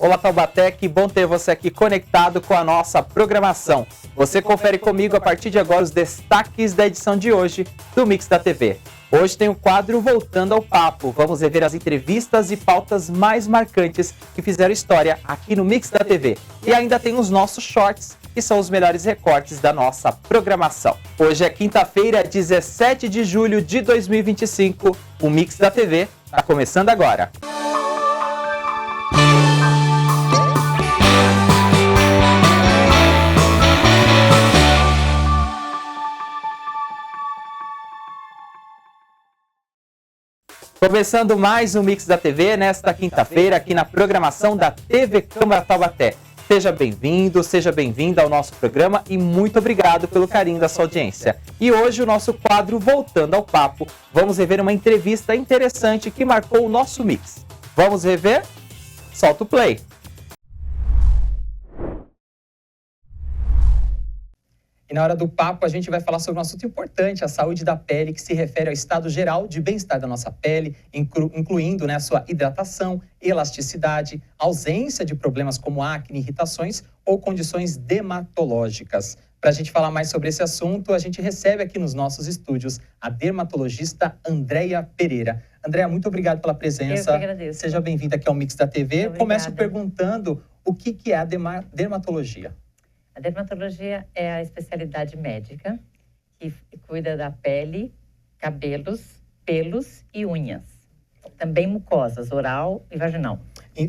Olá Taubaté, que bom ter você aqui conectado com a nossa programação. Você confere comigo a partir de agora os destaques da edição de hoje do Mix da TV. Hoje tem o quadro Voltando ao Papo. Vamos rever as entrevistas e pautas mais marcantes que fizeram história aqui no Mix da TV. E ainda tem os nossos shorts, que são os melhores recortes da nossa programação. Hoje é quinta-feira, 17 de julho de 2025. O Mix da TV está começando agora. Começando mais um Mix da TV nesta quinta-feira aqui na programação da TV Câmara Taubaté. Seja bem-vindo, seja bem-vinda ao nosso programa e muito obrigado pelo carinho da sua audiência. E hoje o nosso quadro Voltando ao Papo, vamos rever uma entrevista interessante que marcou o nosso Mix. Vamos rever? Solta o play! E na hora do papo a gente vai falar sobre um assunto importante, a saúde da pele, que se refere ao estado geral de bem-estar da nossa pele, incluindo a sua hidratação, elasticidade, ausência de problemas como acne, irritações ou condições dermatológicas. Para a gente falar mais sobre esse assunto, a gente recebe aqui nos nossos estúdios a dermatologista Andréia Pereira. Andréia, muito obrigado pela presença. Eu que agradeço. Seja bem-vinda aqui ao Mix da TV. Obrigada. Começo perguntando o que é a dermatologia. A dermatologia é a especialidade médica que cuida da pele, cabelos, pelos e unhas. Também mucosas, oral e vaginal.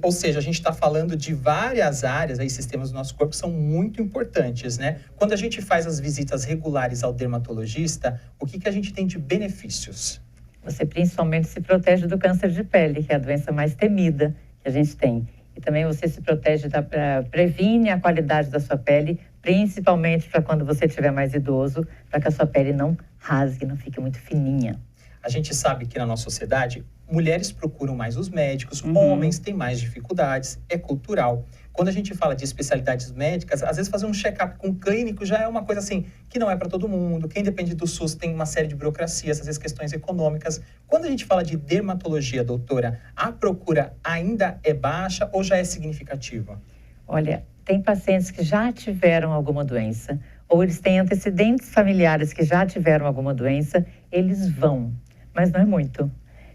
Ou seja, a gente está falando de várias áreas, aí, sistemas do nosso corpo que são muito importantes, né? Quando a gente faz as visitas regulares ao dermatologista, o que a gente tem de benefícios? Você principalmente se protege do câncer de pele, que é a doença mais temida que a gente tem. E também você se protege, previne a qualidade da sua pele, principalmente para quando você estiver mais idoso, para que a sua pele não rasgue, não fique muito fininha. A gente sabe que na nossa sociedade, mulheres procuram mais os médicos, homens têm mais dificuldades, é cultural. Quando a gente fala de especialidades médicas, às vezes fazer um check-up com um clínico já é uma coisa assim, que não é para todo mundo. Quem depende do SUS tem uma série de burocracias, às vezes questões econômicas. Quando a gente fala de dermatologia, doutora, a procura ainda é baixa ou já é significativa? Olha, tem pacientes que já tiveram alguma doença, ou eles têm antecedentes familiares que já tiveram alguma doença, eles vão, mas não é muito.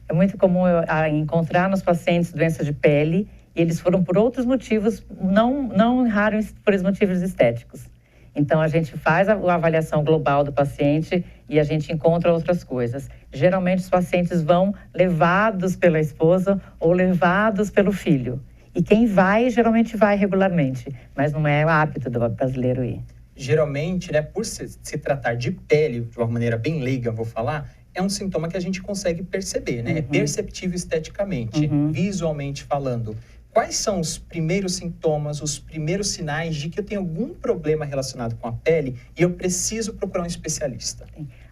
É muito comum encontrar nos pacientes doença de pele, e eles foram por outros motivos, não raro por motivos estéticos. Então, a gente faz a avaliação global do paciente e a gente encontra outras coisas. Geralmente, os pacientes vão levados pela esposa ou levados pelo filho. E quem vai, geralmente vai regularmente, mas não é o hábito do brasileiro ir. Geralmente, por se tratar de pele, de uma maneira bem leiga, vou falar, é um sintoma que a gente consegue perceber, né? É perceptível esteticamente, visualmente falando. Quais são os primeiros sintomas, os primeiros sinais de que eu tenho algum problema relacionado com a pele e eu preciso procurar um especialista?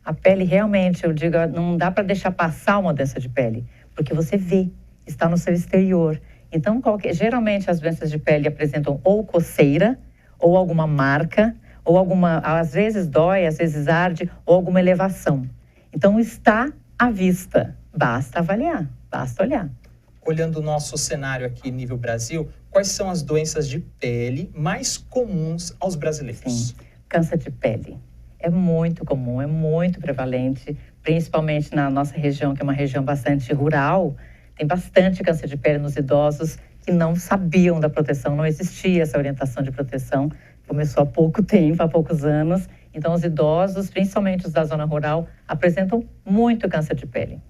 A pele realmente, eu digo, não dá para deixar passar uma doença de pele, porque você vê, está no seu exterior. Então, geralmente as doenças de pele apresentam ou coceira, ou alguma marca, ou às vezes dói, às vezes arde, ou alguma elevação. Então, está à vista, basta avaliar, basta olhar. Olhando o nosso cenário aqui nível Brasil, quais são as doenças de pele mais comuns aos brasileiros? Sim, câncer de pele. É muito comum, é muito prevalente, principalmente na nossa região, que é uma região bastante rural. Tem bastante câncer de pele nos idosos que não sabiam da proteção, não existia essa orientação de proteção. Começou há pouco tempo, há poucos anos. Então, os idosos, principalmente os da zona rural, apresentam muito câncer de pele.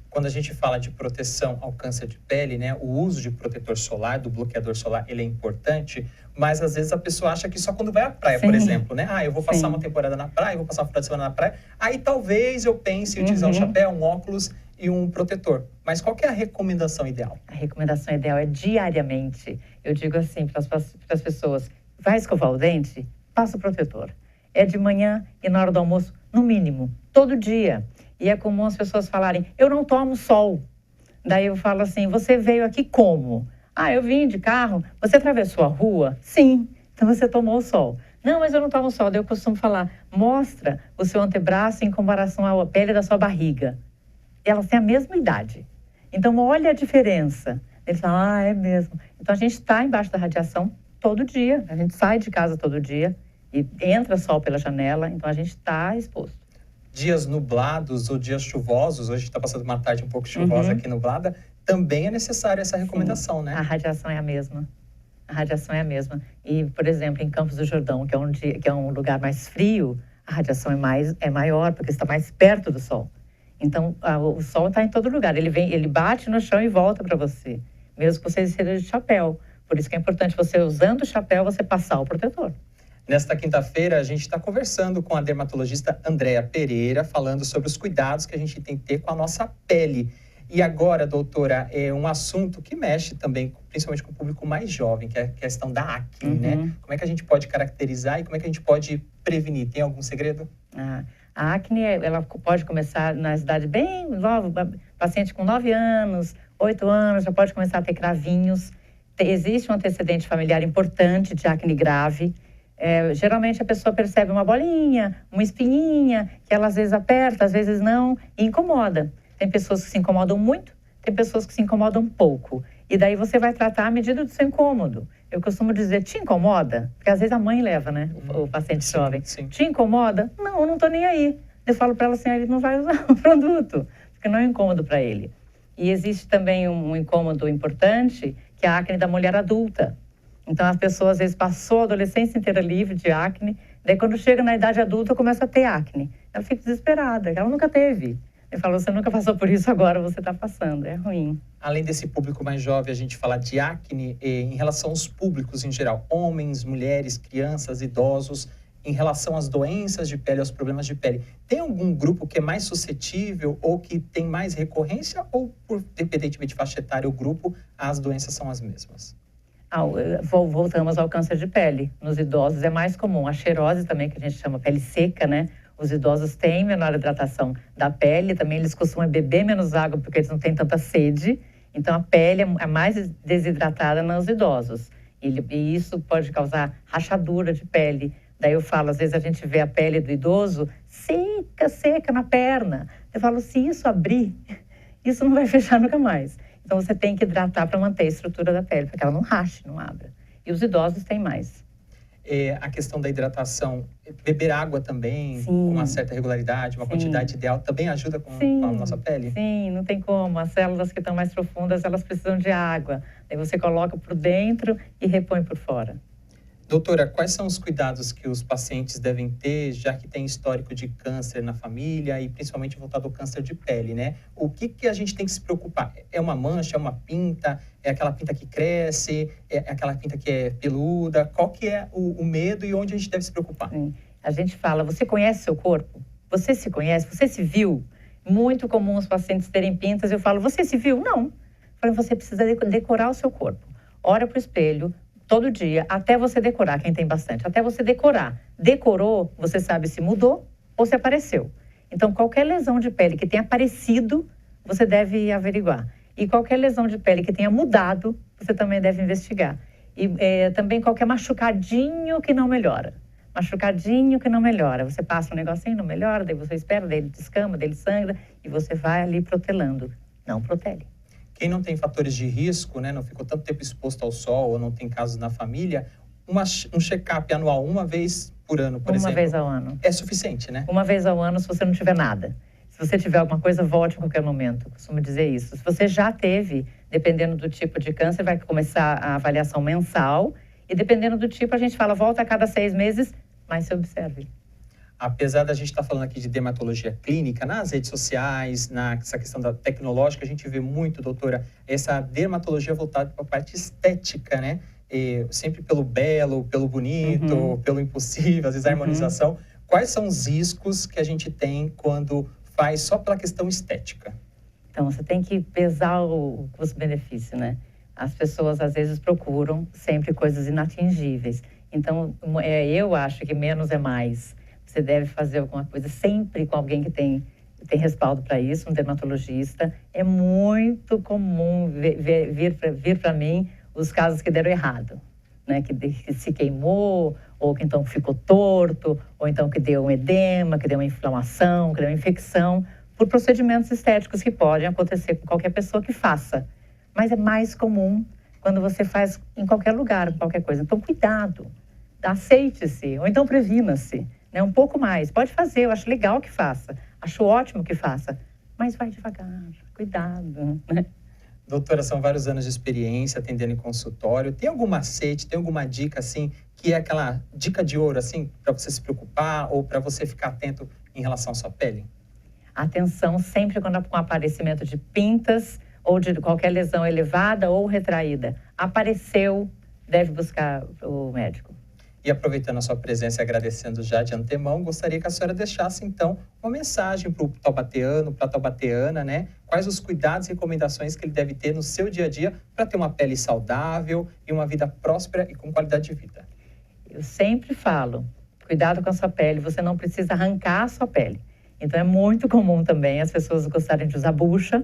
Quando a gente fala de proteção ao câncer de pele, o uso de protetor solar, do bloqueador solar, ele é importante, mas às vezes a pessoa acha que só quando vai à praia, por exemplo, eu vou passar uma temporada na praia, vou passar uma final de semana na praia, aí talvez eu pense em utilizar um chapéu, um óculos e um protetor. Mas qual que é a recomendação ideal? A recomendação ideal é diariamente. Eu digo assim para as pessoas, vai escovar o dente, passa o protetor. É de manhã e na hora do almoço, no mínimo, todo dia. E é comum as pessoas falarem, eu não tomo sol. Daí eu falo assim, você veio aqui como? Eu vim de carro. Você atravessou a rua? Sim. Então você tomou o sol. Não, mas eu não tomo sol. Daí eu costumo falar, mostra o seu antebraço em comparação à pele da sua barriga. Elas têm a mesma idade. Então olha a diferença. Eles falam, é mesmo. Então, a gente está embaixo da radiação todo dia. A gente sai de casa todo dia e entra sol pela janela, então a gente está exposto. Dias nublados ou dias chuvosos, hoje está passando uma tarde um pouco chuvosa aqui nublada, também é necessária essa recomendação, Sim, né? A radiação é a mesma. A radiação é a mesma. E, por exemplo, em Campos do Jordão, que é um lugar mais frio, a radiação é maior, porque está mais perto do sol. Então, o sol está em todo lugar. Ele bate no chão e volta para você, mesmo que você esteja de chapéu. Por isso que é importante você, usando o chapéu, você passar o protetor. Nesta quinta-feira, a gente está conversando com a dermatologista Andréa Pereira, falando sobre os cuidados que a gente tem que ter com a nossa pele. E agora, doutora, é um assunto que mexe também, principalmente com o público mais jovem, que é a questão da acne, né? Como é que a gente pode caracterizar e como é que a gente pode prevenir? Tem algum segredo? A acne, ela pode começar na idade bem nova, paciente com 9 anos, 8 anos, já pode começar a ter cravinhos. Existe um antecedente familiar importante de acne grave. Geralmente a pessoa percebe uma bolinha, uma espinhinha, que ela às vezes aperta, às vezes não, e incomoda. Tem pessoas que se incomodam muito, tem pessoas que se incomodam pouco. E daí você vai tratar à medida do seu incômodo. Eu costumo dizer, te incomoda? Porque às vezes a mãe leva, né, o paciente jovem. Sim. Te incomoda? Não, eu não estou nem aí. Eu falo para ela assim, ele não vai usar o produto, porque não é um incômodo para ele. E existe também um incômodo importante, que é a acne da mulher adulta. Então, as pessoas, às vezes, passou a adolescência inteira livre de acne, daí quando chega na idade adulta, começa a ter acne. Ela fica desesperada, ela nunca teve. Eu falo, você nunca passou por isso, agora você está passando, é ruim. Além desse público mais jovem, a gente fala de acne em relação aos públicos em geral, homens, mulheres, crianças, idosos, em relação às doenças de pele, aos problemas de pele. Tem algum grupo que é mais suscetível ou que tem mais recorrência ou, independentemente de faixa etária ou grupo, as doenças são as mesmas? Voltamos ao câncer de pele. Nos idosos é mais comum. A xerose também, que a gente chama pele seca, né? Os idosos têm menor hidratação da pele, também eles costumam beber menos água porque eles não têm tanta sede. Então, a pele é mais desidratada nos idosos. E isso pode causar rachadura de pele. Daí eu falo, às vezes a gente vê a pele do idoso seca na perna. Eu falo, se isso abrir, isso não vai fechar nunca mais. Então, você tem que hidratar para manter a estrutura da pele, para que ela não rache, não abra. E os idosos têm mais. A questão da hidratação, beber água também, Sim. com uma certa regularidade, uma quantidade ideal, também ajuda com a nossa pele? Sim, não tem como. As células que estão mais profundas, elas precisam de água. Aí você coloca por dentro e repõe por fora. Doutora, quais são os cuidados que os pacientes devem ter, já que tem histórico de câncer na família e principalmente voltado ao câncer de pele, né? O que a gente tem que se preocupar? É uma mancha, é uma pinta, é aquela pinta que cresce, é aquela pinta que é peluda? Qual que é o medo e onde a gente deve se preocupar? Sim. A gente fala, você conhece seu corpo? Você se conhece? Você se viu? Muito comum os pacientes terem pintas. Eu falo, você se viu? Não. Eu falo, você precisa decorar o seu corpo. Olha para o espelho, todo dia, até você decorar, quem tem bastante, até você decorar. Decorou, você sabe se mudou ou se apareceu. Então, qualquer lesão de pele que tenha aparecido, você deve averiguar. E qualquer lesão de pele que tenha mudado, você também deve investigar. E também qualquer machucadinho que não melhora. Machucadinho que não melhora. Você passa um negocinho, não melhora, daí você espera, daí ele descama, daí ele sangra, e você vai ali protelando. Não protele. Quem não tem fatores de risco, né, não ficou tanto tempo exposto ao sol ou não tem casos na família, um check-up anual uma vez por ano, por exemplo. Uma vez ao ano. É suficiente, né? Uma vez ao ano, se você não tiver nada. Se você tiver alguma coisa, volte a qualquer momento. Eu costumo dizer isso. Se você já teve, dependendo do tipo de câncer, vai começar a avaliação mensal. E dependendo do tipo, a gente fala, volta a cada 6 meses, mas se observe. Apesar da gente estar falando aqui de dermatologia clínica, nas redes sociais, nessa questão da tecnológica, a gente vê muito, doutora, essa dermatologia voltada para a parte estética, né? Sempre pelo belo, pelo bonito, pelo impossível, às vezes a harmonização. Quais são os riscos que a gente tem quando faz só pela questão estética? Então, você tem que pesar o custo-benefício, né? As pessoas, às vezes, procuram sempre coisas inatingíveis. Então, eu acho que menos é mais. Você deve fazer alguma coisa sempre com alguém que tem respaldo para isso, um dermatologista. É muito comum vir para mim os casos que deram errado, né? Que se queimou, ou que então ficou torto, ou então que deu um edema, que deu uma inflamação, que deu uma infecção, por procedimentos estéticos que podem acontecer com qualquer pessoa que faça. mas é mais comum quando você faz em qualquer lugar, qualquer coisa. Então, cuidado, aceite-se, ou então previna-se, né? Um pouco mais. Pode fazer, eu acho legal que faça, acho ótimo que faça, mas vai devagar, cuidado, né? Doutora, são vários anos de experiência atendendo em consultório. Tem algum macete, tem alguma dica, assim, que é aquela dica de ouro, assim, para você se preocupar ou para você ficar atento em relação à sua pele? Atenção sempre quando com aparecimento de pintas ou de qualquer lesão elevada ou retraída. Apareceu, deve buscar o médico. E aproveitando a sua presença e agradecendo já de antemão, gostaria que a senhora deixasse, então, uma mensagem para o taubateano, para a taubateana, né? Quais os cuidados e recomendações que ele deve ter no seu dia a dia para ter uma pele saudável e uma vida próspera e com qualidade de vida? Eu sempre falo, cuidado com a sua pele, você não precisa arrancar a sua pele. Então, é muito comum também as pessoas gostarem de usar bucha,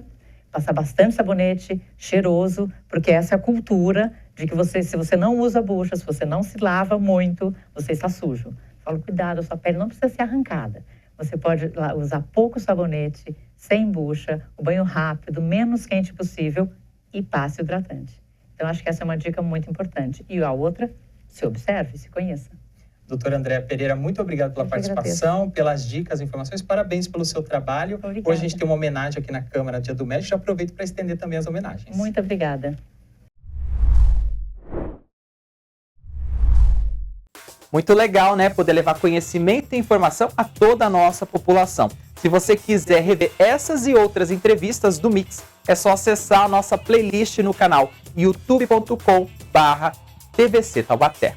passar bastante sabonete, cheiroso, porque essa é a cultura de que você, se você não usa bucha, se você não se lava muito, você está sujo. Falo, cuidado, a sua pele não precisa ser arrancada. Você pode usar pouco sabonete, sem bucha, o banho rápido, menos quente possível e passe hidratante. Então, acho que essa é uma dica muito importante. E a outra, se observe, se conheça. Doutora Andréa Pereira, muito obrigado pela participação, pelas dicas, informações. Parabéns pelo seu trabalho. Obrigada. Hoje a gente tem uma homenagem aqui na Câmara Dia do Médico. Já aproveito para estender também as homenagens. Muito obrigada. Muito legal, né? Poder levar conhecimento e informação a toda a nossa população. Se você quiser rever essas e outras entrevistas do Mix, é só acessar a nossa playlist no canal youtube.com/TVC Taubaté.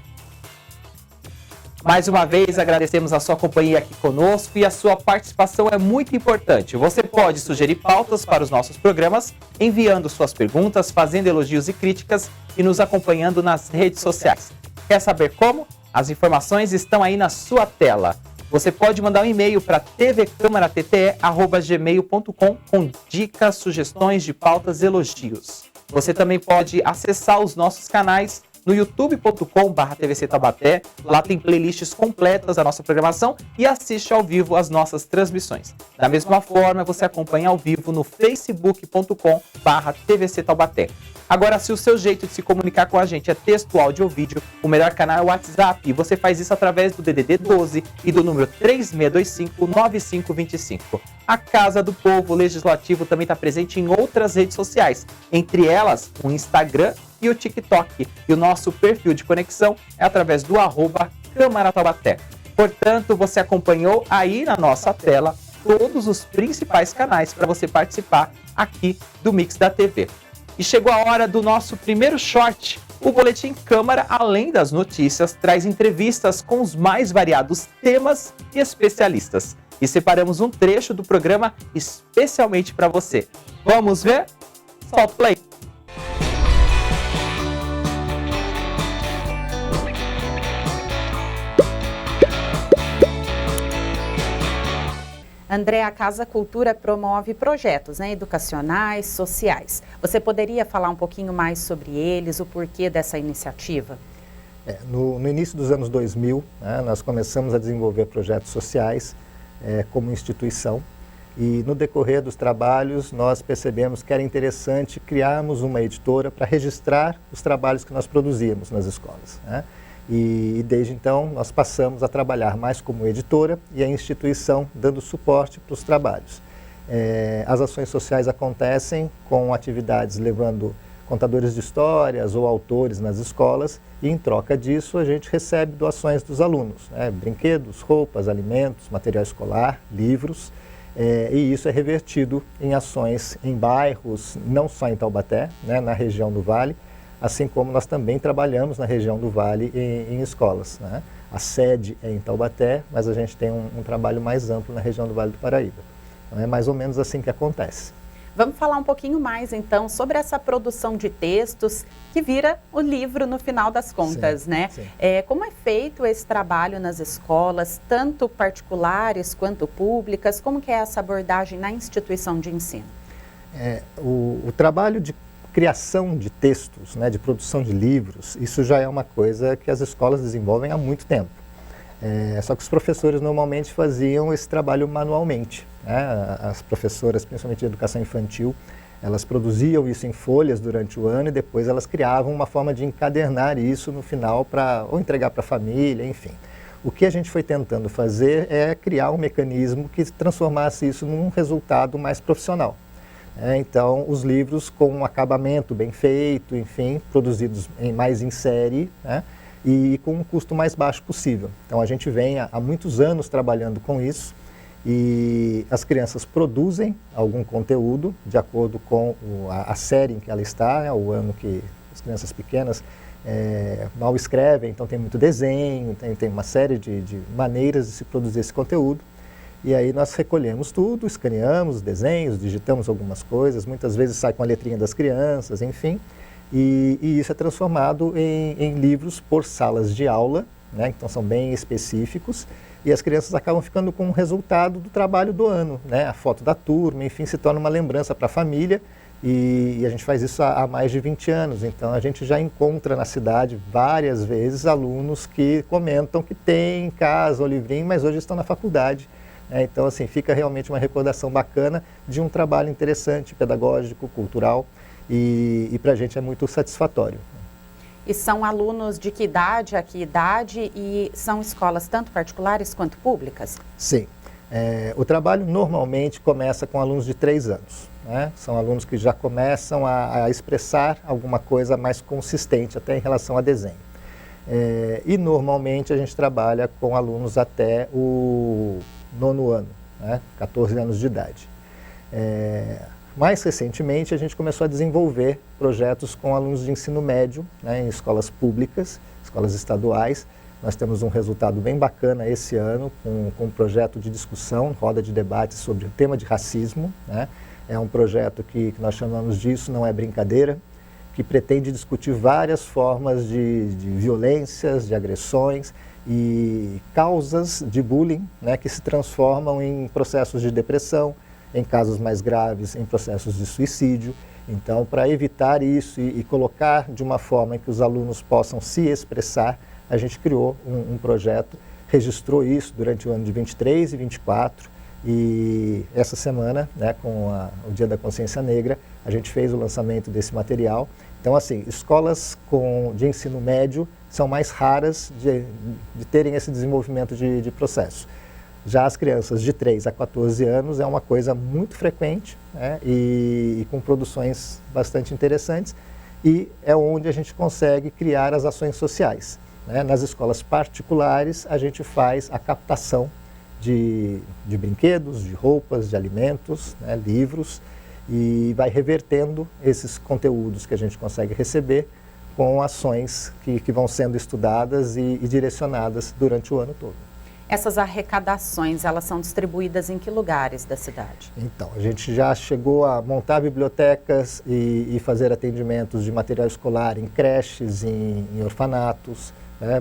Mais uma vez, agradecemos a sua companhia aqui conosco e a sua participação é muito importante. Você pode sugerir pautas para os nossos programas, enviando suas perguntas, fazendo elogios e críticas e nos acompanhando nas redes sociais. Quer saber como? As informações estão aí na sua tela. Você pode mandar um e-mail para tvcamaratete@gmail.com com dicas, sugestões de pautas, elogios. Você também pode acessar os nossos canais no youtube.com/TVC Taubaté. Lá tem playlists completas da nossa programação e assiste ao vivo as nossas transmissões. Da mesma forma, você acompanha ao vivo no facebook.com/TVC Taubaté. Agora, se o seu jeito de se comunicar com a gente é texto, áudio ou vídeo, o melhor canal é o WhatsApp. E você faz isso através do DDD 12 e do número 3625-9525. A Casa do Povo Legislativo também está presente em outras redes sociais, entre elas o Instagram e o TikTok. E o nosso perfil de conexão é através do @Câmara Taubaté. Portanto, você acompanhou aí na nossa tela todos os principais canais para você participar aqui do Mix da TV. E chegou a hora do nosso primeiro short. O Boletim Câmara, além das notícias, traz entrevistas com os mais variados temas e especialistas. E separamos um trecho do programa especialmente para você. Vamos ver? Solta o play! André, a Casa Cultura promove projetos, né, educacionais, sociais. Você poderia falar um pouquinho mais sobre eles, o porquê dessa iniciativa? No início dos anos 2000, né, nós começamos a desenvolver projetos sociais como instituição e no decorrer dos trabalhos nós percebemos que era interessante criarmos uma editora para registrar os trabalhos que nós produzíamos nas escolas, né? E desde então nós passamos a trabalhar mais como editora e a instituição dando suporte para os trabalhos. As ações sociais acontecem com atividades levando contadores de histórias ou autores nas escolas e em troca disso a gente recebe doações dos alunos, né? Brinquedos, roupas, alimentos, material escolar, livros, e isso é revertido em ações em bairros, não só em Taubaté, né, na região do Vale, assim como nós também trabalhamos na região do Vale em escolas, né? A sede é em Taubaté, mas a gente tem um trabalho mais amplo na região do Vale do Paraíba. Então é mais ou menos assim que acontece. Vamos falar um pouquinho mais então sobre essa produção de textos que vira o livro no final das contas, sim, né? Sim. Como é feito esse trabalho nas escolas, tanto particulares quanto públicas? Como que é essa abordagem na instituição de ensino? O trabalho de criação de textos, né, de produção de livros, isso já é uma coisa que as escolas desenvolvem há muito tempo. Só que os professores normalmente faziam esse trabalho manualmente, né? As professoras, principalmente de educação infantil, Elas produziam isso em folhas durante o ano e depois elas criavam uma forma de encadernar isso no final para ou entregar para a família, enfim. O que a gente foi tentando fazer é criar um mecanismo que transformasse isso num resultado mais profissional. Então, os livros com um acabamento bem feito, enfim, produzidos mais em série, né, e com um custo mais baixo possível. Então, a gente vem há muitos anos trabalhando com isso e as crianças produzem algum conteúdo de acordo com a série em que ela está, né, o ano que as crianças pequenas mal escrevem, então tem muito desenho, tem uma série de maneiras de se produzir esse conteúdo. E aí nós recolhemos tudo, escaneamos os desenhos, digitamos algumas coisas, muitas vezes sai com a letrinha das crianças, enfim. E isso é transformado em livros por salas de aula, né? Então são bem específicos. E as crianças acabam ficando com o resultado do trabalho do ano, né? A foto da turma, enfim, se torna uma lembrança para a família. E a gente faz isso há mais de 20 anos, então a gente já encontra na cidade várias vezes alunos que comentam que têm em casa o livrinho, mas hoje estão na faculdade. Então, assim, fica realmente uma recordação bacana de um trabalho interessante, pedagógico, cultural, e para a gente é muito satisfatório. E são alunos de que idade a que idade, e são escolas tanto particulares quanto públicas? Sim. O trabalho normalmente começa com alunos de 3 anos. Né? São alunos que já começam a expressar alguma coisa mais consistente, até em relação a desenho. E normalmente a gente trabalha com alunos até o 9º ano, né? 14 anos de idade. Mais recentemente a gente começou a desenvolver projetos com alunos de ensino médio, né, em escolas públicas, escolas estaduais. Nós temos um resultado bem bacana esse ano com um projeto de discussão, roda de debate sobre o tema de racismo, né? É um projeto que nós chamamos disso, não é brincadeira, que pretende discutir várias formas de violências, de agressões e causas de bullying, né, que se transformam em processos de depressão, em casos mais graves, em processos de suicídio. Então, para evitar isso e colocar de uma forma em que os alunos possam se expressar, a gente criou um projeto, registrou isso durante o ano de 23 e 24, e essa semana, né, com o Dia da Consciência Negra, a gente fez o lançamento desse material. Então, assim, escolas de ensino médio são mais raras de terem esse desenvolvimento de processo. Já as crianças de 3 a 14 anos é uma coisa muito frequente, né, e com produções bastante interessantes, e é onde a gente consegue criar as ações sociais. Né? Nas escolas particulares, a gente faz a captação de brinquedos, de roupas, de alimentos, né, livros, e vai revertendo esses conteúdos que a gente consegue receber com ações que vão sendo estudadas e direcionadas durante o ano todo. Essas arrecadações, elas são distribuídas em que lugares da cidade? Então, a gente já chegou a montar bibliotecas e fazer atendimentos de material escolar em creches, em orfanatos.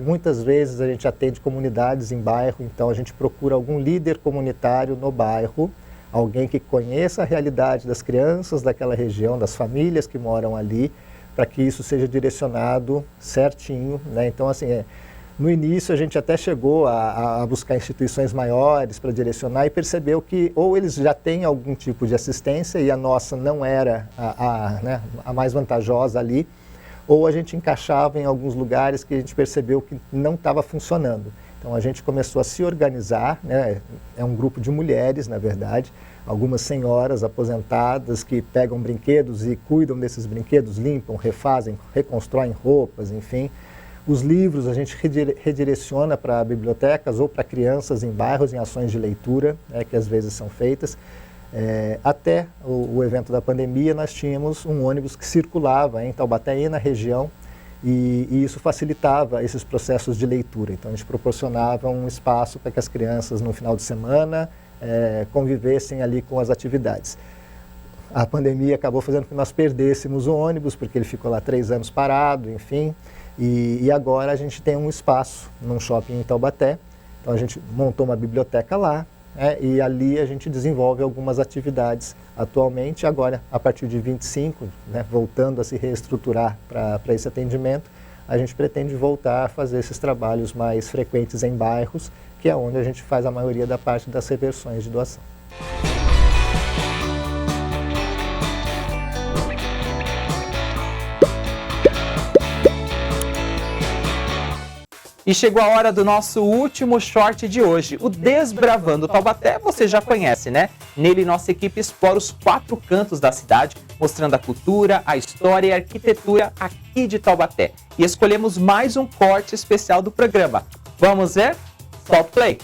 Muitas vezes a gente atende comunidades em bairro, então a gente procura algum líder comunitário no bairro, alguém que conheça a realidade das crianças daquela região, das famílias que moram ali, para que isso seja direcionado certinho, né? Então, assim, no início a gente até chegou a buscar instituições maiores para direcionar e percebeu que ou eles já têm algum tipo de assistência e a nossa não era a mais vantajosa ali, ou a gente encaixava em alguns lugares que a gente percebeu que não estava funcionando. Então a gente começou a se organizar, né? É um grupo de mulheres, na verdade, algumas senhoras aposentadas que pegam brinquedos e cuidam desses brinquedos, limpam, refazem, reconstroem roupas, enfim. Os livros a gente redireciona para bibliotecas ou para crianças em bairros, em ações de leitura, que às vezes são feitas. Até o evento da pandemia, nós tínhamos um ônibus que circulava em Taubaté e na região, e isso facilitava esses processos de leitura. Então, a gente proporcionava um espaço para que as crianças, no final de semana, convivessem ali com as atividades. A pandemia acabou fazendo com que nós perdêssemos o ônibus, porque ele ficou lá 3 anos parado, enfim, e agora a gente tem um espaço num shopping em Taubaté. Então, a gente montou uma biblioteca lá, e ali a gente desenvolve algumas atividades atualmente. Agora, a partir de 25, né, voltando a se reestruturar para esse atendimento, a gente pretende voltar a fazer esses trabalhos mais frequentes em bairros, que é onde a gente faz a maioria da parte das reversões de doação. E chegou a hora do nosso último short de hoje, o Desbravando Taubaté, você já conhece, né? Nele, nossa equipe explora os 4 cantos da cidade, mostrando a cultura, a história e a arquitetura aqui de Taubaté. E escolhemos mais um corte especial do programa. Vamos ver? Solta o play!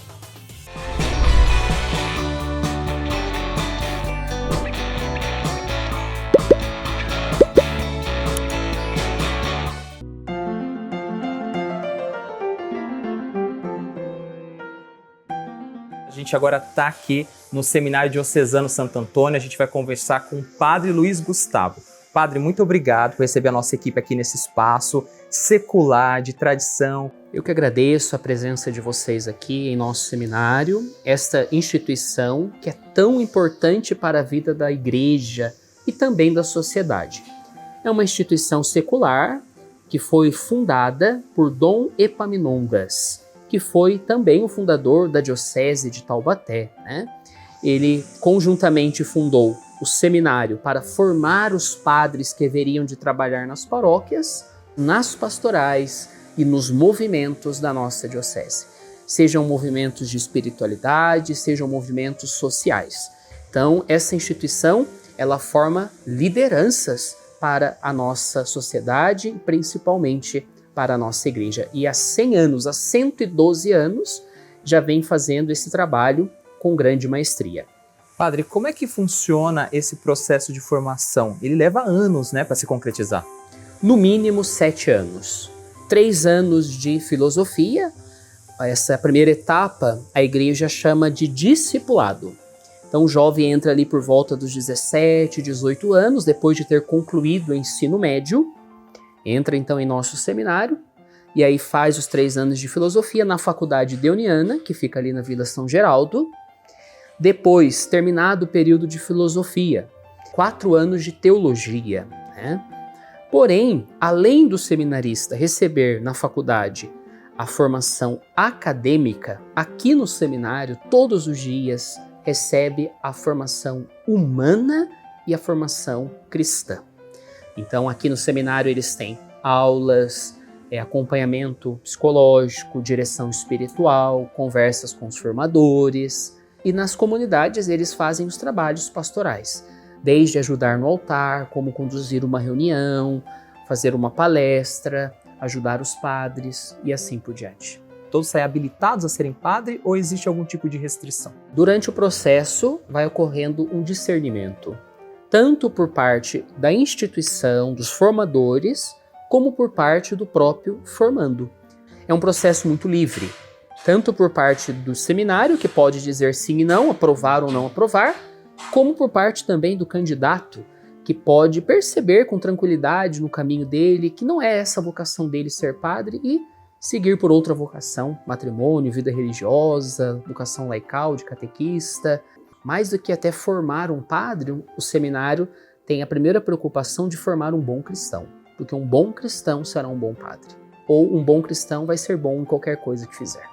A gente agora está aqui no Seminário Diocesano Santo Antônio. A gente vai conversar com o Padre Luiz Gustavo. Padre, muito obrigado por receber a nossa equipe aqui nesse espaço secular, de tradição. Eu que agradeço a presença de vocês aqui em nosso seminário, esta instituição que é tão importante para a vida da igreja e também da sociedade. É uma instituição secular que foi fundada por Dom Epaminondas, que foi também o fundador da Diocese de Taubaté, né? Ele conjuntamente fundou o seminário para formar os padres que haveriam de trabalhar nas paróquias, nas pastorais e nos movimentos da nossa diocese. Sejam movimentos de espiritualidade, sejam movimentos sociais. Então, essa instituição, ela forma lideranças para a nossa sociedade, principalmente para a nossa igreja. E há 100 anos, há 112 anos, já vem fazendo esse trabalho com grande maestria. Padre, como é que funciona esse processo de formação? Ele leva anos, né, para se concretizar. No mínimo 7 anos. 3 anos de filosofia. Essa primeira etapa, a igreja chama de discipulado. Então o jovem entra ali por volta dos 17, 18 anos, depois de ter concluído o ensino médio, entra então em nosso seminário e aí faz os 3 anos de filosofia na Faculdade Deoniana, que fica ali na Vila São Geraldo. Depois, terminado o período de filosofia, 4 anos de teologia, né? Porém, além do seminarista receber na faculdade a formação acadêmica, aqui no seminário, todos os dias, recebe a formação humana e a formação cristã. Então, aqui no seminário eles têm aulas, acompanhamento psicológico, direção espiritual, conversas com os formadores. E nas comunidades eles fazem os trabalhos pastorais, desde ajudar no altar, como conduzir uma reunião, fazer uma palestra, ajudar os padres e assim por diante. Todos saem habilitados a serem padre ou existe algum tipo de restrição? Durante o processo vai ocorrendo um discernimento, tanto por parte da instituição, dos formadores, como por parte do próprio formando. É um processo muito livre, tanto por parte do seminário, que pode dizer sim e não, aprovar ou não aprovar, como por parte também do candidato, que pode perceber com tranquilidade no caminho dele que não é essa a vocação dele ser padre e seguir por outra vocação, matrimônio, vida religiosa, vocação laical, de catequista. Mais do que até formar um padre, o seminário tem a primeira preocupação de formar um bom cristão, porque um bom cristão será um bom padre, ou um bom cristão vai ser bom em qualquer coisa que fizer.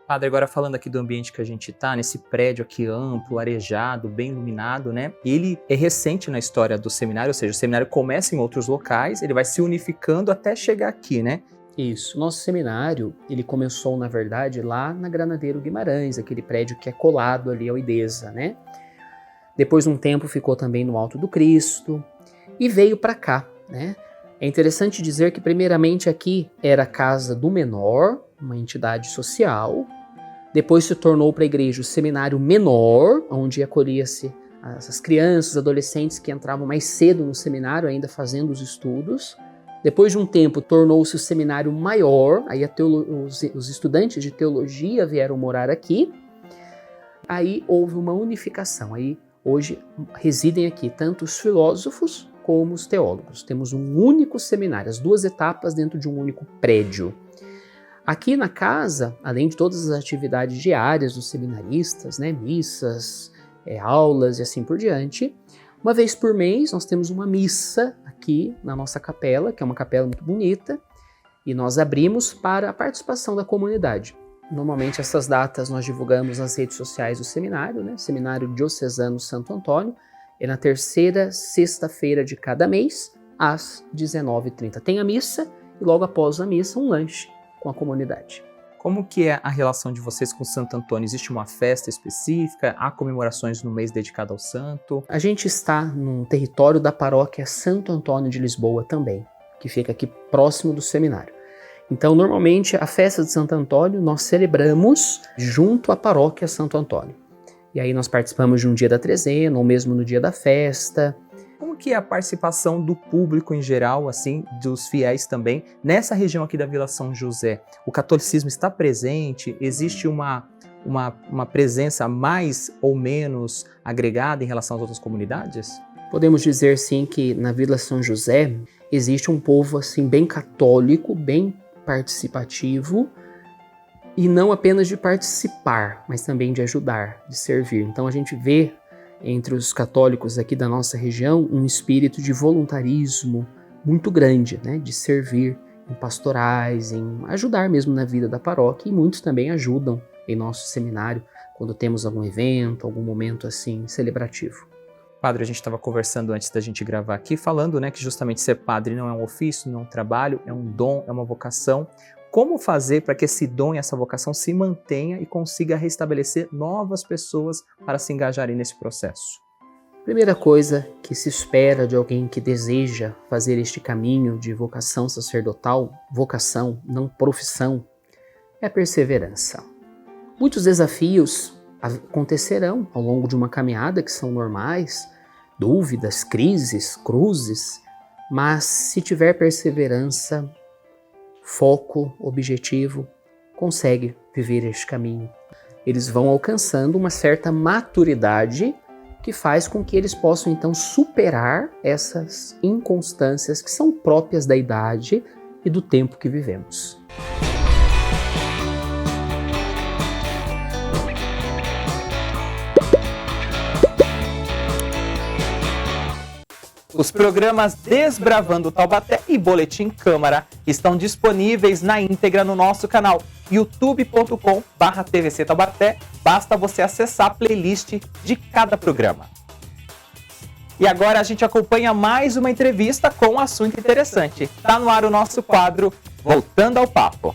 Padre, agora falando aqui do ambiente que a gente está, nesse prédio aqui amplo, arejado, bem iluminado, né? Ele é recente na história do seminário, ou seja, o seminário começa em outros locais, ele vai se unificando até chegar aqui, né? Isso. Nosso seminário, ele começou, na verdade, lá na Granadeiro Guimarães, aquele prédio que é colado ali ao IDESA, né? Depois de um tempo ficou também no Alto do Cristo e veio para cá, né? É interessante dizer que primeiramente aqui era a Casa do Menor, uma entidade social. Depois se tornou para a igreja o Seminário Menor, onde acolhia-se as crianças, adolescentes que entravam mais cedo no seminário, ainda fazendo os estudos. Depois de um tempo, tornou-se o Seminário Maior, aí os estudantes de teologia vieram morar aqui. Aí houve uma unificação, aí hoje residem aqui tanto os filósofos como os teólogos. Temos um único seminário, as 2 etapas dentro de um único prédio. Aqui na casa, além de todas as atividades diárias dos seminaristas, né, missas, aulas e assim por diante, uma vez por mês nós temos uma missa aqui na nossa capela, que é uma capela muito bonita, e nós abrimos para a participação da comunidade. Normalmente essas datas nós divulgamos nas redes sociais do seminário, né, Seminário Diocesano Santo Antônio, É na terceira sexta-feira de cada mês, às 19h30. Tem a missa e logo após a missa um lanche com a comunidade. Como que é a relação de vocês com Santo Antônio? Existe uma festa específica? Há comemorações no mês dedicado ao santo? A gente está no território da paróquia Santo Antônio de Lisboa também, que fica aqui próximo do seminário. Então, normalmente, a festa de Santo Antônio nós celebramos junto à paróquia Santo Antônio. E aí nós participamos de um dia da trezena, ou mesmo no dia da festa. Como que é a participação do público em geral, assim, dos fiéis também, nessa região aqui da Vila São José? O catolicismo está presente? Existe uma presença mais ou menos agregada em relação às outras comunidades? Podemos dizer, sim, que na Vila São José existe um povo, assim, bem católico, bem participativo, e não apenas de participar, mas também de ajudar, de servir. Então a gente vê entre os católicos aqui da nossa região um espírito de voluntarismo muito grande, né? De servir em pastorais, em ajudar mesmo na vida da paróquia, e muitos também ajudam em nosso seminário quando temos algum evento, algum momento assim celebrativo. Padre, a gente estava conversando antes da gente gravar aqui, falando, né, que justamente ser padre não é um ofício, não é um trabalho, é um dom, é uma vocação. Como fazer para que esse dom e essa vocação se mantenha e consiga restabelecer novas pessoas para se engajarem nesse processo? Primeira coisa que se espera de alguém que deseja fazer este caminho de vocação sacerdotal, vocação, não profissão, é a perseverança. Muitos desafios acontecerão ao longo de uma caminhada que são normais, dúvidas, crises, cruzes, mas se tiver perseverança, foco, objetivo, consegue viver este caminho. Eles vão alcançando uma certa maturidade que faz com que eles possam então superar essas inconstâncias que são próprias da idade e do tempo que vivemos. Os programas Desbravando Taubaté e Boletim Câmara estão disponíveis na íntegra no nosso canal youtube.com/TVC Taubaté. Basta você acessar a playlist de cada programa. E agora a gente acompanha mais uma entrevista com um assunto interessante. Está no ar o nosso quadro Voltando ao Papo.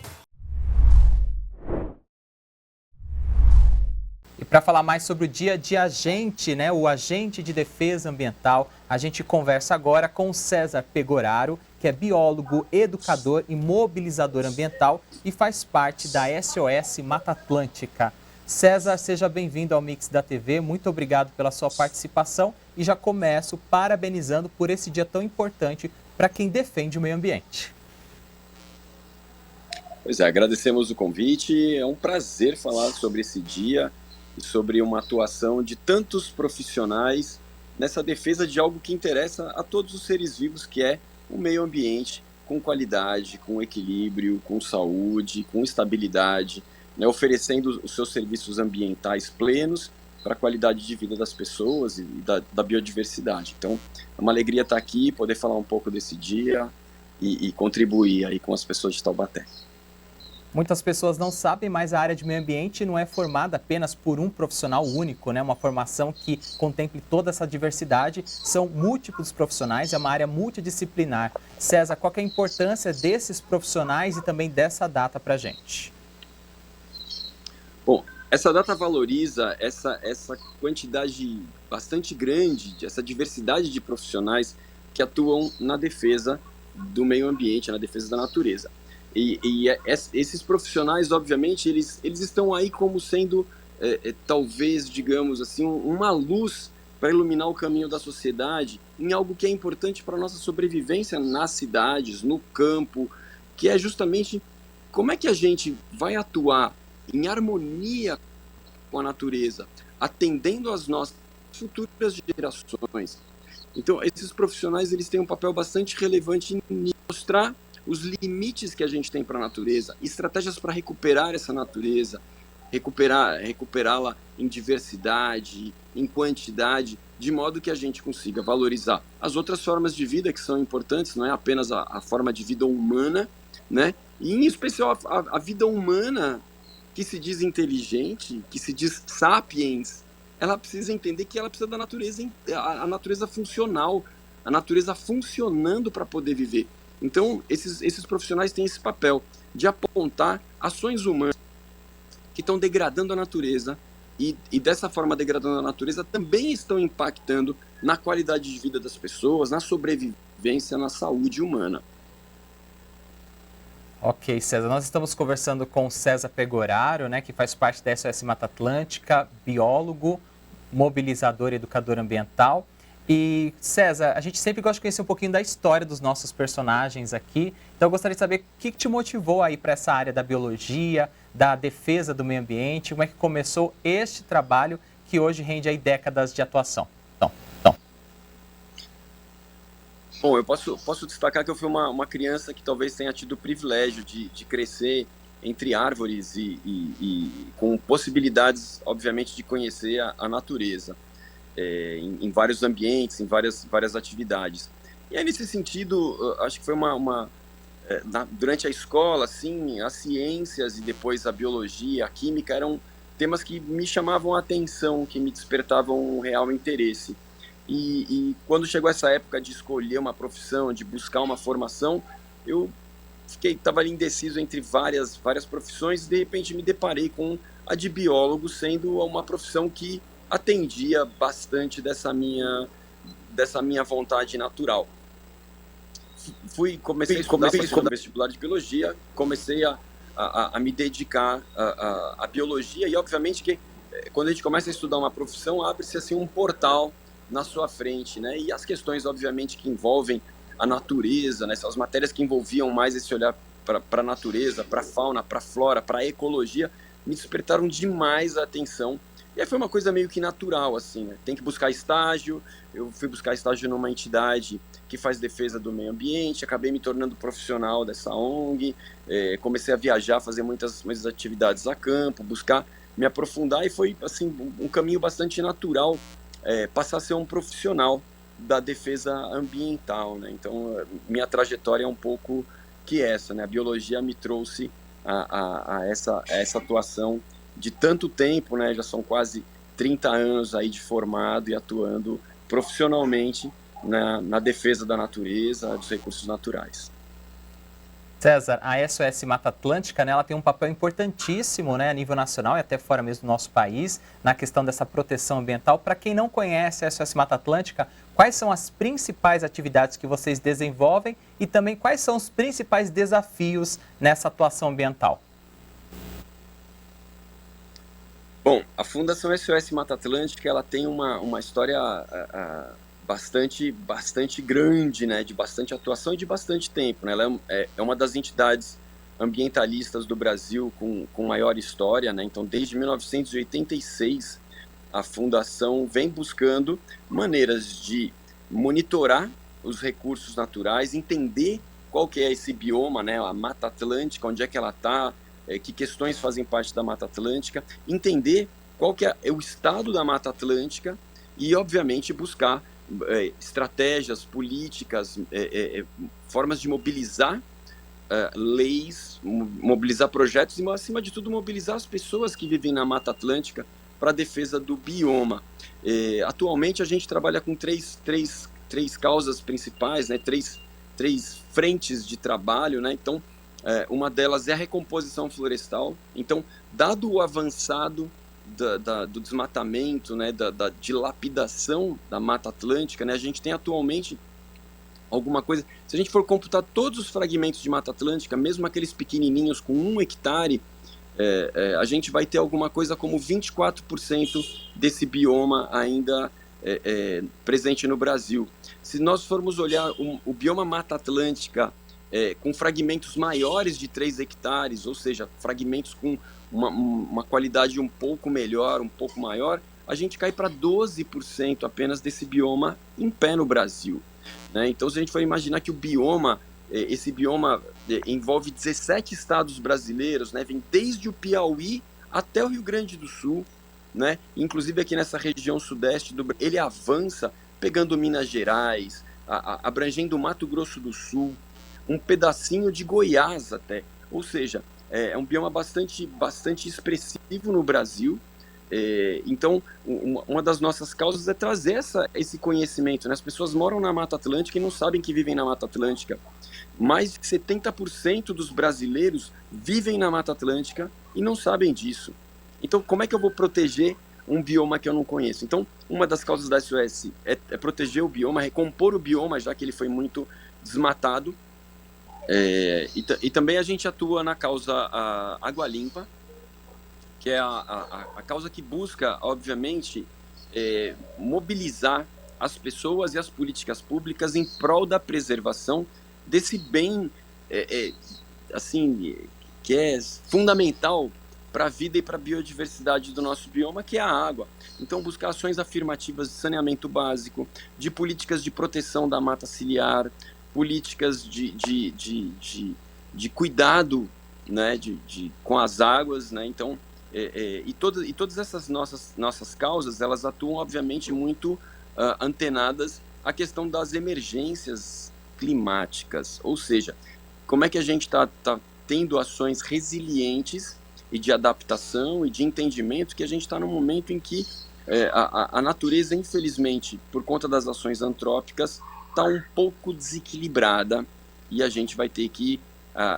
E para falar mais sobre o dia de agente, né, o agente de defesa ambiental, a gente conversa agora com o César Pegoraro, que é biólogo, educador e mobilizador ambiental e faz parte da SOS Mata Atlântica. César, seja bem-vindo ao Mix da TV, muito obrigado pela sua participação e já começo parabenizando por esse dia tão importante para quem defende o meio ambiente. Pois é, agradecemos o convite, é um prazer falar sobre esse dia e sobre uma atuação de tantos profissionais nessa defesa de algo que interessa a todos os seres vivos, que é o meio ambiente, com qualidade, com equilíbrio, com saúde, com estabilidade, né, oferecendo os seus serviços ambientais plenos para a qualidade de vida das pessoas e da biodiversidade. Então, é uma alegria estar aqui, poder falar um pouco desse dia e contribuir aí com as pessoas de Taubaté. Muitas pessoas não sabem, mas a área de meio ambiente não é formada apenas por um profissional único, né? Uma formação que contemple toda essa diversidade. São múltiplos profissionais, é uma área multidisciplinar. César, qual que é a importância desses profissionais e também dessa data para a gente? Bom, essa data valoriza essa quantidade bastante grande, essa diversidade de profissionais que atuam na defesa do meio ambiente, na defesa da natureza. E esses profissionais, obviamente, eles estão aí como sendo, talvez, digamos assim, uma luz para iluminar o caminho da sociedade em algo que é importante para a nossa sobrevivência nas cidades, no campo, que é justamente como é que a gente vai atuar em harmonia com a natureza, atendendo às nossas futuras gerações. Então, esses profissionais eles têm um papel bastante relevante em mostrar os limites que a gente tem para a natureza, estratégias para recuperar essa natureza, recuperá-la em diversidade, em quantidade, de modo que a gente consiga valorizar as outras formas de vida que são importantes, não é apenas a forma de vida humana, né? E em especial a vida humana que se diz inteligente, que se diz sapiens, ela precisa entender que ela precisa da natureza, a natureza funcional, a natureza funcionando para poder viver. Então, esses profissionais têm esse papel de apontar ações humanas que estão degradando a natureza e dessa forma degradando a natureza também estão impactando na qualidade de vida das pessoas, na sobrevivência, na saúde humana. Ok, César, nós estamos conversando com César Pegoraro, né, que faz parte da SOS Mata Atlântica, biólogo, mobilizador e educador ambiental. E, César, a gente sempre gosta de conhecer um pouquinho da história dos nossos personagens aqui. Então, eu gostaria de saber o que te motivou aí para essa área da biologia, da defesa do meio ambiente, como é que começou este trabalho que hoje rende aí décadas de atuação. Bom, eu posso destacar que eu fui uma criança que talvez tenha tido o privilégio de crescer entre árvores e com possibilidades, obviamente, de conhecer a natureza. Em vários ambientes, em várias atividades. E aí, nesse sentido, acho que foi durante a escola, assim, as ciências e depois a biologia, a química, eram temas que me chamavam a atenção, que me despertavam um real interesse. E quando chegou essa época de escolher uma profissão, de buscar uma formação, eu estava ali indeciso entre várias profissões e, de repente, me deparei com a de biólogo, sendo uma profissão que atendia bastante dessa minha vontade natural. Comecei a estudar no vestibular de biologia, comecei a me dedicar à biologia e, obviamente, que quando a gente começa a estudar uma profissão, abre-se assim um portal na sua frente, né? E as questões, obviamente, que envolvem a natureza, né? As matérias que envolviam mais esse olhar para a natureza, para a fauna, para a flora, para a ecologia, me despertaram demais a atenção. E aí foi uma coisa meio que natural, assim, né? Tem que buscar estágio, eu fui buscar estágio numa entidade que faz defesa do meio ambiente, acabei me tornando profissional dessa ONG, comecei a viajar, fazer muitas atividades a campo, buscar me aprofundar, e foi, assim, um caminho bastante natural, passar a ser um profissional da defesa ambiental, né? Então, minha trajetória é um pouco que essa, né? A biologia me trouxe a essa atuação de tanto tempo, né? Já são quase 30 anos aí de formado e atuando profissionalmente na defesa da natureza, dos recursos naturais. César, a SOS Mata Atlântica, né, ela tem um papel importantíssimo, né, a nível nacional e até fora mesmo do nosso país, na questão dessa proteção ambiental. Para quem não conhece a SOS Mata Atlântica, quais são as principais atividades que vocês desenvolvem e também quais são os principais desafios nessa atuação ambiental? Bom, a Fundação SOS Mata Atlântica, ela tem uma história bastante grande, né, de bastante atuação e de bastante tempo, né? Ela é uma das entidades ambientalistas do Brasil com maior história, né? Então, desde 1986, a Fundação vem buscando maneiras de monitorar os recursos naturais, entender qual que é esse bioma, né, a Mata Atlântica, onde é que ela está, que questões fazem parte da Mata Atlântica, entender qual que é o estado da Mata Atlântica e, obviamente, buscar estratégias, políticas, formas de mobilizar leis, mobilizar projetos e, acima de tudo, mobilizar as pessoas que vivem na Mata Atlântica para a defesa do bioma. Atualmente, a gente trabalha com três causas principais, né? Três frentes de trabalho, né? Então, uma delas é a recomposição florestal. Então, dado o avançado do desmatamento, né, da dilapidação da Mata Atlântica, né, a gente tem atualmente alguma coisa... Se a gente for computar todos os fragmentos de Mata Atlântica, mesmo aqueles pequenininhos com 1 hectare, a gente vai ter alguma coisa como 24% desse bioma ainda presente no Brasil. Se nós formos olhar o bioma Mata Atlântica com fragmentos maiores de 3 hectares, ou seja, fragmentos com uma qualidade um pouco melhor, um pouco maior, a gente cai para 12% apenas desse bioma em pé no Brasil, né? Então, se a gente for imaginar que esse bioma envolve 17 estados brasileiros, né? Vem desde o Piauí até o Rio Grande do Sul, né? Inclusive aqui nessa região sudeste do Brasil, ele avança pegando Minas Gerais, abrangendo o Mato Grosso do Sul, um pedacinho de Goiás até, ou seja, é um bioma bastante expressivo no Brasil, Então, uma das nossas causas é trazer esse conhecimento, né? As pessoas moram na Mata Atlântica e não sabem que vivem na Mata Atlântica. Mais de 70% dos brasileiros vivem na Mata Atlântica e não sabem disso. Então, como é que eu vou proteger um bioma que eu não conheço? Então, uma das causas da SOS é proteger o bioma, recompor o bioma, já que ele foi muito desmatado. E também a gente atua na causa Água Limpa, que é a causa que busca, obviamente, mobilizar as pessoas e as políticas públicas em prol da preservação desse bem, assim, que é fundamental para a vida e para a biodiversidade do nosso bioma, que é a água. Então, buscar ações afirmativas de saneamento básico, de políticas de proteção da mata ciliar, políticas de cuidado, né, com as águas, né? Então, todas essas nossas causas, elas atuam, obviamente, muito antenadas à questão das emergências climáticas, ou seja, como é que a gente está tendo ações resilientes e de adaptação e de entendimento, que a gente está num momento em que a natureza, infelizmente, por conta das ações antrópicas, está um pouco desequilibrada e a gente vai ter que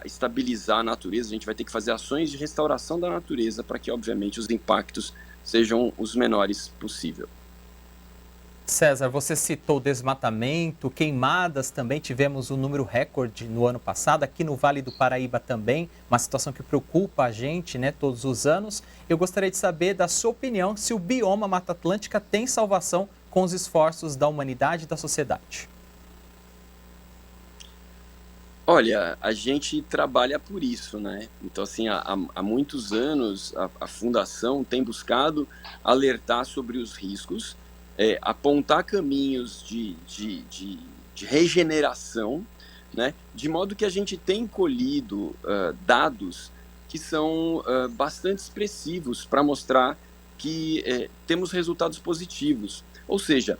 estabilizar a natureza, a gente vai ter que fazer ações de restauração da natureza para que, obviamente, os impactos sejam os menores possível. César, você citou desmatamento, queimadas também, tivemos um número recorde no ano passado, aqui no Vale do Paraíba também, uma situação que preocupa a gente, né, todos os anos. Eu gostaria de saber da sua opinião se o bioma Mata Atlântica tem salvação com os esforços da humanidade e da sociedade. Olha, a gente trabalha por isso, né? Então, assim, há muitos anos a Fundação tem buscado alertar sobre os riscos, apontar caminhos de regeneração, né? De modo que a gente tem colhido dados que são bastante expressivos para mostrar que temos resultados positivos. Ou seja,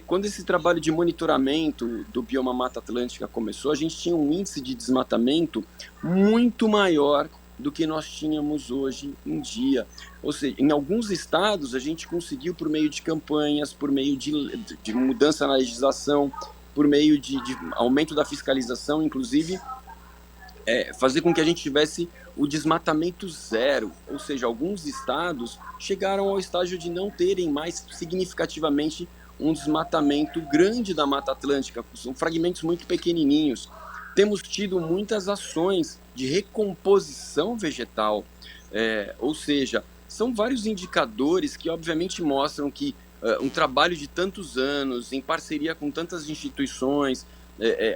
quando esse trabalho de monitoramento do bioma Mata Atlântica começou, a gente tinha um índice de desmatamento muito maior do que nós tínhamos hoje em dia. Ou seja, em alguns estados a gente conseguiu, por meio de campanhas, por meio de mudança na legislação, por meio de aumento da fiscalização, inclusive, fazer com que a gente tivesse o desmatamento zero, ou seja, alguns estados chegaram ao estágio de não terem mais significativamente um desmatamento grande da Mata Atlântica, são fragmentos muito pequenininhos. Temos tido muitas ações de recomposição vegetal, ou seja, são vários indicadores que obviamente mostram que um trabalho de tantos anos, em parceria com tantas instituições,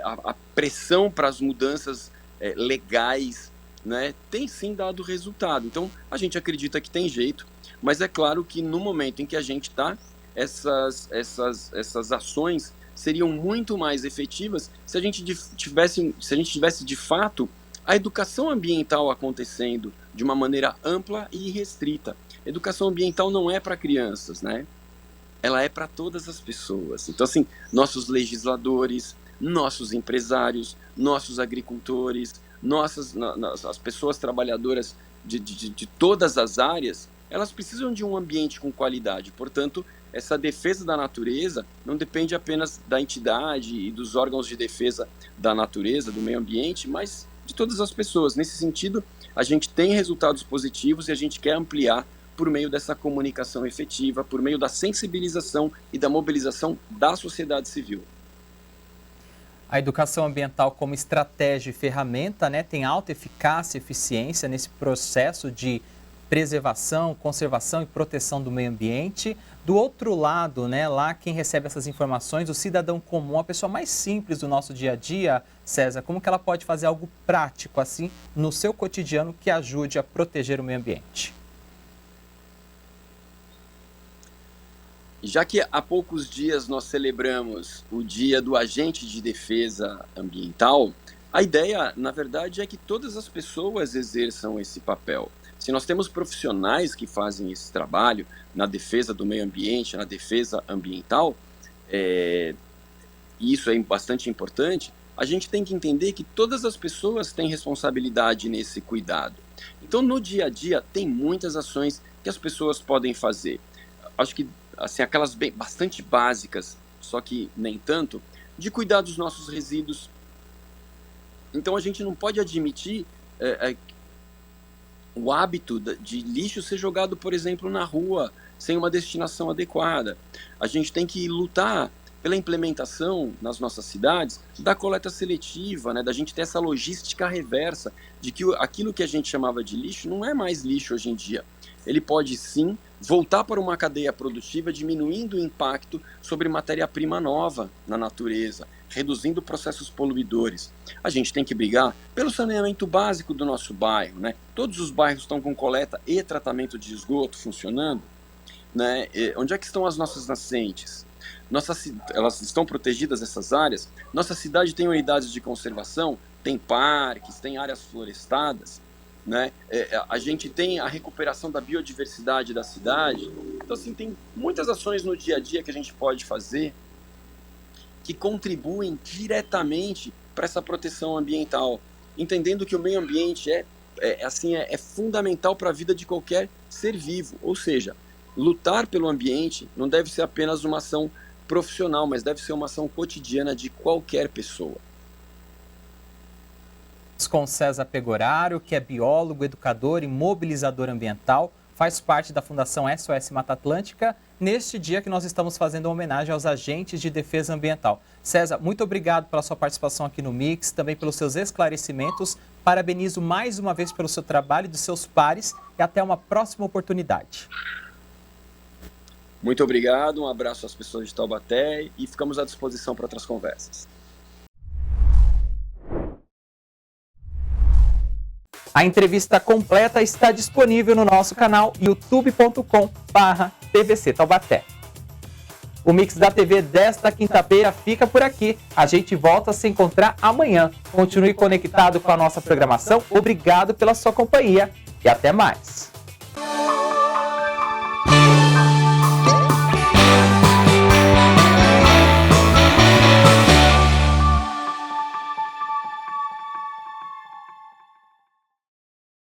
a pressão para as mudanças legais, né, tem sim dado resultado. Então, a gente acredita que tem jeito, mas é claro que no momento em que a gente está, essas ações seriam muito mais efetivas se a gente tivesse de fato a educação ambiental acontecendo de uma maneira ampla e restrita. Educação ambiental não é para crianças, né? Ela é para todas as pessoas. Então, assim, nossos legisladores, nossos empresários, nossos agricultores, as pessoas trabalhadoras de todas as áreas, elas precisam de um ambiente com qualidade. Portanto, essa defesa da natureza não depende apenas da entidade e dos órgãos de defesa da natureza, do meio ambiente, mas de todas as pessoas. Nesse sentido, a gente tem resultados positivos e a gente quer ampliar por meio dessa comunicação efetiva, por meio da sensibilização e da mobilização da sociedade civil. A educação ambiental como estratégia e ferramenta, né, tem alta eficácia e eficiência nesse processo de preservação, conservação e proteção do meio ambiente. Do outro lado, né, lá quem recebe essas informações, o cidadão comum, a pessoa mais simples do nosso dia a dia, César, como que ela pode fazer algo prático assim no seu cotidiano que ajude a proteger o meio ambiente? Já que há poucos dias nós celebramos o Dia do Agente de Defesa Ambiental, a ideia, na verdade, é que todas as pessoas exerçam esse papel. Se nós temos profissionais que fazem esse trabalho na defesa do meio ambiente, na defesa ambiental, e isso é bastante importante, a gente tem que entender que todas as pessoas têm responsabilidade nesse cuidado. Então, no dia a dia, tem muitas ações que as pessoas podem fazer? Acho que assim, aquelas bastante básicas, só que nem tanto, de cuidar dos nossos resíduos. Então a gente não pode admitir o hábito de lixo ser jogado, por exemplo, na rua, sem uma destinação adequada. A gente tem que lutar pela implementação nas nossas cidades da coleta seletiva, né, da gente ter essa logística reversa, de que aquilo que a gente chamava de lixo não é mais lixo hoje em dia. Ele pode sim voltar para uma cadeia produtiva, diminuindo o impacto sobre matéria-prima nova na natureza, reduzindo processos poluidores. A gente tem que brigar pelo saneamento básico do nosso bairro, né? Todos os bairros estão com coleta e tratamento de esgoto funcionando, né? Onde é que estão as nossas nascentes? Elas estão protegidas, essas áreas? Nossa cidade tem unidades de conservação, tem parques, tem áreas florestadas, né? A gente tem a recuperação da biodiversidade da cidade. Então, assim, tem muitas ações no dia a dia que a gente pode fazer que contribuem diretamente para essa proteção ambiental, entendendo que o meio ambiente é fundamental para a vida de qualquer ser vivo. Ou seja, lutar pelo ambiente não deve ser apenas uma ação profissional, mas deve ser uma ação cotidiana de qualquer pessoa. Com César Pegoraro, que é biólogo, educador e mobilizador ambiental, faz parte da Fundação SOS Mata Atlântica, neste dia que nós estamos fazendo uma homenagem aos agentes de defesa ambiental. César, muito obrigado pela sua participação aqui no Mix, também pelos seus esclarecimentos. Parabenizo mais uma vez pelo seu trabalho e dos seus pares e até uma próxima oportunidade. Muito obrigado, um abraço às pessoas de Taubaté e ficamos à disposição para outras conversas. A entrevista completa está disponível no nosso canal youtube.com/TVC Taubaté. O Mix da TV desta quinta-feira fica por aqui. A gente volta a se encontrar amanhã. Continue conectado com a nossa programação. Obrigado pela sua companhia e até mais.